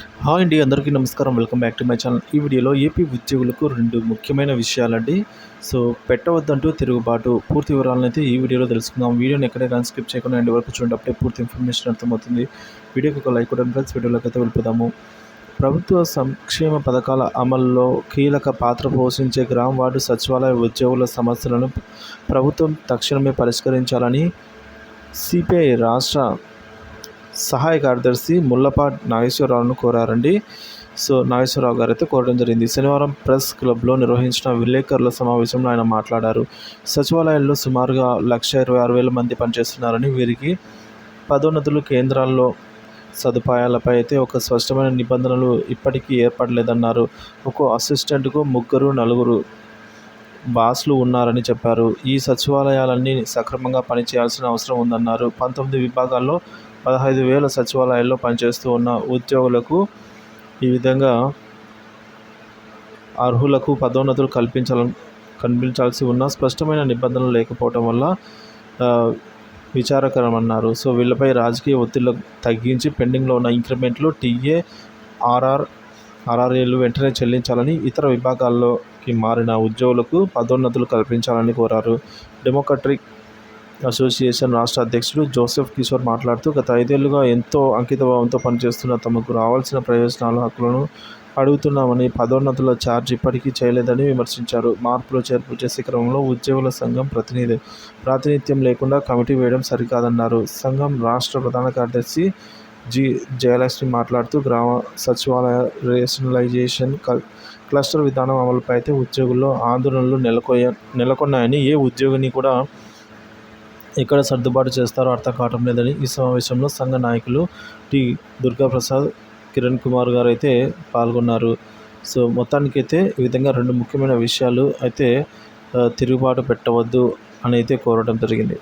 Hi అండి, అందరికీ నమస్కారం. Welcome back to my channel. ఈ వీడియోలో ఏపీ ఉద్యోగులకు 2 ముఖ్యమైన విషయాలండి. సో పెట్టవద్దంటూ తిరుగుబాటు పూర్తి వివరాలను అయితే ఈ వీడియోలో తెలుసుకుందాం. వీడియోని ఎక్కడైనా స్కిప్ చేయకుండా ఎండ్ వరకు చూడండి, అప్పుడే పూర్తి ఇన్ఫర్మేషన్ అర్థమవుతుంది. వీడియోకి ఒక లైక్ కొట్టండి ఫ్రెండ్స్. వీడియోలోకి అయితే వెళ్ళిపోదాము. ప్రభుత్వ సంక్షేమ పథకాల అమల్లో కీలక పాత్ర పోషించే గ్రామ వార్డు సచివాలయ ఉద్యోగుల సమస్యలను ప్రభుత్వం తక్షణమే పరిష్కరించాలని సిపిఐ రాష్ట్ర సహాయ కార్యదర్శి ముల్లపాటి నాగేశ్వరరావును కోరారండి. సో నాగేశ్వరరావు గారు అయితే కోరడం జరిగింది. శనివారం ప్రెస్ క్లబ్లో నిర్వహించిన విలేకరుల సమావేశంలో ఆయన మాట్లాడారు. సచివాలయాల్లో సుమారుగా 1,26,000 మంది పనిచేస్తున్నారని, వీరికి పదోన్నతులు కేంద్రాల్లో సదుపాయాలపై అయితే ఒక స్పష్టమైన నిబంధనలు ఇప్పటికీ ఏర్పడలేదన్నారు. ఒక్కో అసిస్టెంట్కు 3-4 బాస్లు ఉన్నారని చెప్పారు. ఈ సచివాలయాలన్నీ సక్రమంగా పనిచేయాల్సిన అవసరం ఉందన్నారు. 19 విభాగాల్లో 15,000 సచివాలయాల్లో పనిచేస్తూ ఉన్న ఉద్యోగులకు ఈ విధంగా అర్హులకు పదోన్నతులు కల్పించాల్సి ఉన్న స్పష్టమైన నిబంధనలు లేకపోవడం వల్ల విచారకరమన్నారు. సో వీళ్ళపై రాజకీయ ఒత్తిళ్లు తగ్గించి పెండింగ్లో ఉన్న ఇంక్రిమెంట్లు, టీఏ, ఆర్ఆర్ఏలు వెంటనే చెల్లించాలని, ఇతర విభాగాల్లోకి మారిన ఉద్యోగులకు పదోన్నతులు కల్పించాలని కోరారు. డెమోక్రటిక్ అసోసియేషన్ రాష్ట్ర అధ్యక్షుడు జోసెఫ్ కిషోర్ మాట్లాడుతూ, గత 5 ఏళ్లుగా ఎంతో అంకితభావంతో పనిచేస్తున్న తమకు రావాల్సిన ప్రయోజనాలు, హక్కులను అడుగుతున్నామని, పదోన్నతుల ఛార్జ్ ఇప్పటికీ చేయలేదని విమర్శించారు. మార్పులు చేర్పులు చేసే క్రమంలో ఉద్యోగుల సంఘం ప్రాతినిధ్యం లేకుండా కమిటీ వేయడం సరికాదన్నారు. సంఘం రాష్ట్ర ప్రధాన కార్యదర్శి జయలక్ష్మి మాట్లాడుతూ, గ్రామ సచివాలయ రేషనలైజేషన్ క్లస్టర్ విధానం అమలుపై అయితే ఉద్యోగుల్లో ఆందోళనలు నెలకొన్నాయని, ఏ ఉద్యోగిని కూడా ఎక్కడ సర్దుబాటు చేస్తారో అర్థం కావటం లేదని ఈ సమావేశంలో సంఘ నాయకులు టి దుర్గాప్రసాద్, కిరణ్ కుమార్ గారు అయితే పాల్గొన్నారు. సో మొత్తానికైతే ఈ విధంగా 2 ముఖ్యమైన విషయాలు అయితే తిరుగుబాటు పెట్టవద్దు అని అయితే కోరడం జరిగింది.